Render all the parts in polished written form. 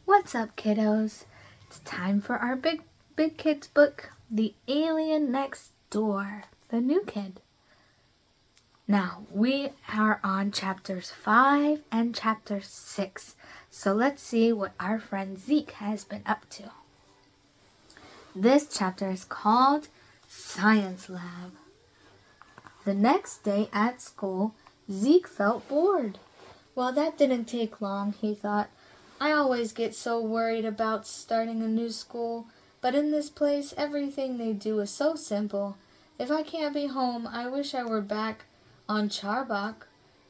What's up, kiddos? It's time for our big kids book, The Alien Next Door, the new kid. Now, we are on chapters 5 and chapter 6, so let's see what our friend Zeke has been up to. This chapter is called Science Lab. The next day at school, Zeke felt bored. Well, that didn't take long, he thought. I always get so worried about starting a new school, but in this place, everything they do is so simple. If I can't be home, I wish I were back on Charbak.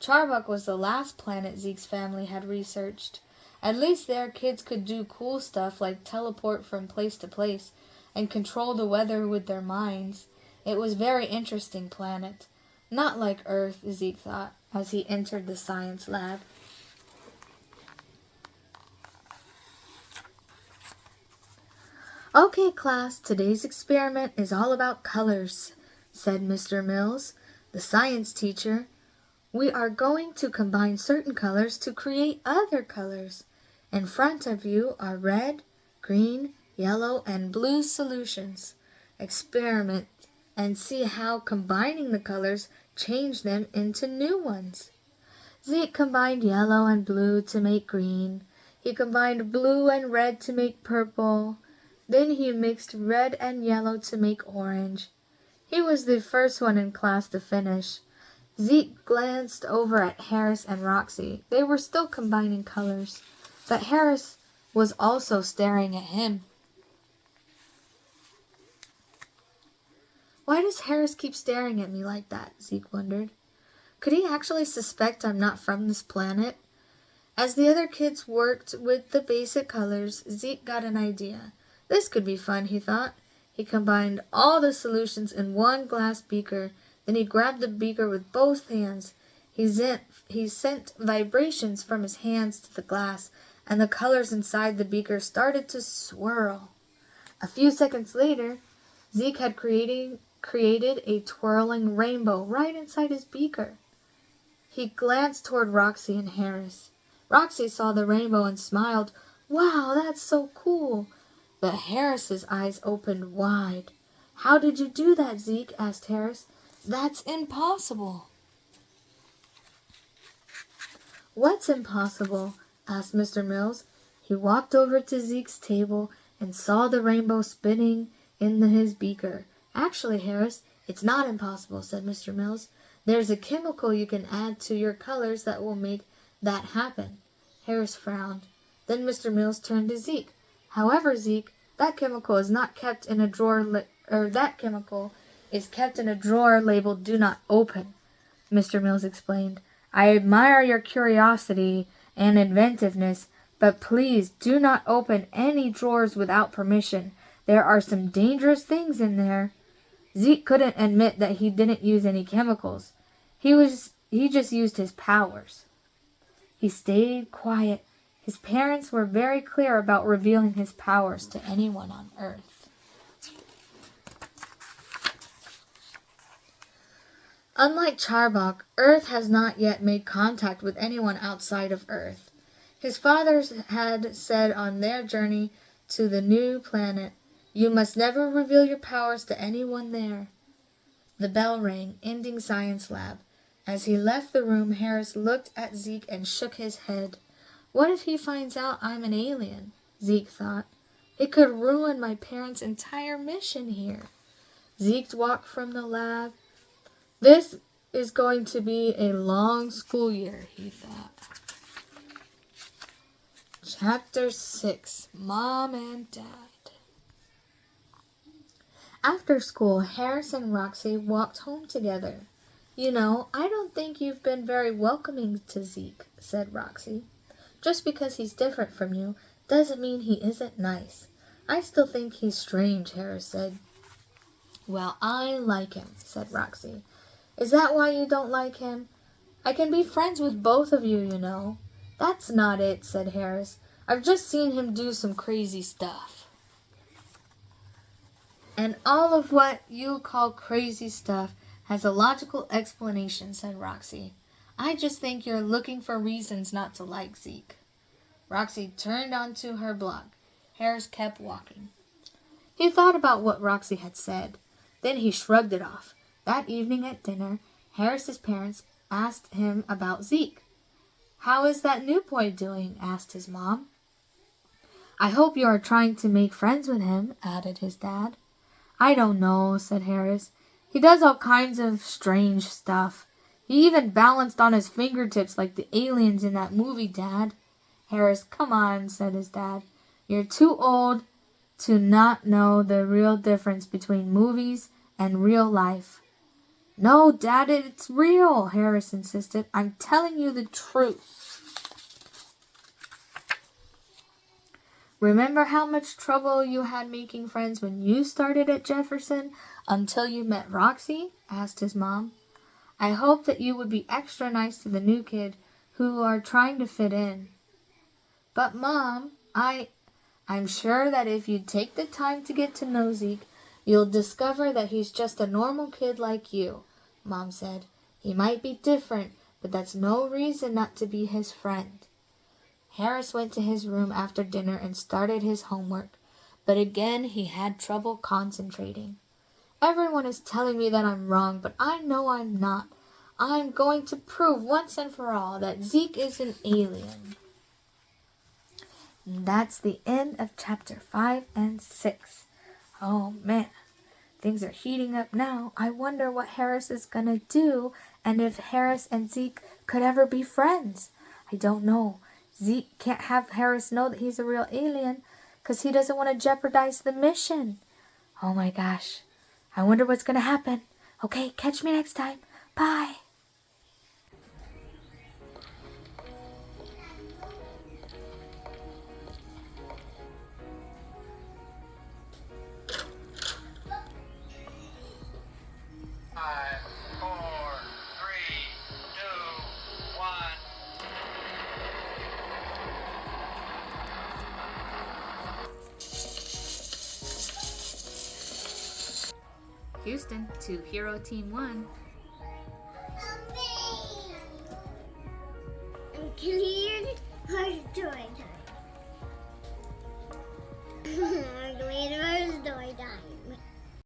Charbak was the last planet Zeke's family had researched. At least there, kids could do cool stuff like teleport from place to place and control the weather with their minds. It was a very interesting planet. Not like Earth, Zeke thought, as he entered the science lab. Okay, class, today's experiment is all about colors, said Mr. Mills, the science teacher. We are going to combine certain colors to create other colors. In front of you are red, green, yellow, and blue solutions. Experiment and see how combining the colors change them into new ones. Zeke combined yellow and blue to make green. He combined blue and red to make purple. Then he mixed red and yellow to make orange. He was the first one in class to finish. Zeke glanced over at Harris and Roxy. They were still combining colors, but Harris was also staring at him. Why does Harris keep staring at me like that? Zeke wondered. Could he actually suspect I'm not from this planet? As the other kids worked with the basic colors, Zeke got an idea. This could be fun, he thought. He combined all the solutions in one glass beaker. Then he grabbed the beaker with both hands. He sent vibrations from his hands to the glass, and the colors inside the beaker started to swirl. A few seconds later, Zeke had created a twirling rainbow right inside his beaker. He glanced toward Roxy and Harris. Roxy saw the rainbow and smiled. Wow, that's so cool. But Harris's eyes opened wide. How did you do that, Zeke? Asked Harris. That's impossible. What's impossible? Asked Mr. Mills. He walked over to Zeke's table and saw the rainbow spinning in his beaker. Actually, Harris, it's not impossible, said Mr. Mills. There's a chemical you can add to your colors that will make that happen. Harris frowned. Then Mr. Mills turned to Zeke. However, Zeke, that chemical is not kept in a drawer, that chemical is kept in a drawer labeled "Do Not Open," Mr. Mills explained. I admire your curiosity and inventiveness, but please do not open any drawers without permission. There are some dangerous things in there. Zeke couldn't admit that he didn't use any chemicals. He just used his powers. He stayed quiet. His parents were very clear about revealing his powers to anyone on Earth. Unlike Charbak, Earth has not yet made contact with anyone outside of Earth. His fathers had said on their journey to the new planet, you must never reveal your powers to anyone there. The bell rang, ending science lab. As he left the room, Harris looked at Zeke and shook his head. What if he finds out I'm an alien? Zeke thought. It could ruin my parents' entire mission here. Zeke walked from the lab. This is going to be a long school year, he thought. Chapter 6, Mom and Dad. After school, Harris and Roxy walked home together. You know, I don't think you've been very welcoming to Zeke, said Roxy. Just because he's different from you doesn't mean he isn't nice. I still think he's strange, Harris said. Well, I like him, said Roxy. Is that why you don't like him? I can be friends with both of you, you know. That's not it, said Harris. I've just seen him do some crazy stuff. And all of what you call crazy stuff has a logical explanation, said Roxy. I just think you're looking for reasons not to like Zeke. Roxy turned onto her block. Harris kept walking. He thought about what Roxy had said. Then he shrugged it off. That evening at dinner, Harris's parents asked him about Zeke. How is that new boy doing? Asked his mom. I hope you are trying to make friends with him, added his dad. I don't know, said Harris. He does all kinds of strange stuff. He even balanced on his fingertips like the aliens in that movie, Dad. Harris, come on, said his dad. You're too old to not know the real difference between movies and real life. No, Dad, it's real, Harris insisted. I'm telling you the truth. Remember how much trouble you had making friends when you started at Jefferson until you met Roxy? Asked his mom. I hope that you would be extra nice to the new kid who are trying to fit in. But Mom, I'm sure that if you take the time to get to know Zeke, you'll discover that he's just a normal kid like you, Mom said. He might be different, but that's no reason not to be his friend. Harris went to his room after dinner and started his homework, but again he had trouble concentrating. Everyone is telling me that I'm wrong, but I know I'm not. I'm going to prove once and for all that Zeke is an alien. And that's the end of chapter 5 and 6. Oh man, things are heating up now. I wonder what Harris is going to do and if Harris and Zeke could ever be friends. I don't know. Zeke can't have Harris know that he's a real alien because he doesn't want to jeopardize the mission. Oh my gosh. I wonder what's going to happen. Okay, catch me next time. Bye. Five, four, three, two, one. Houston to Hero Team 1. I'm cleared her story time. I'm cleared her story time.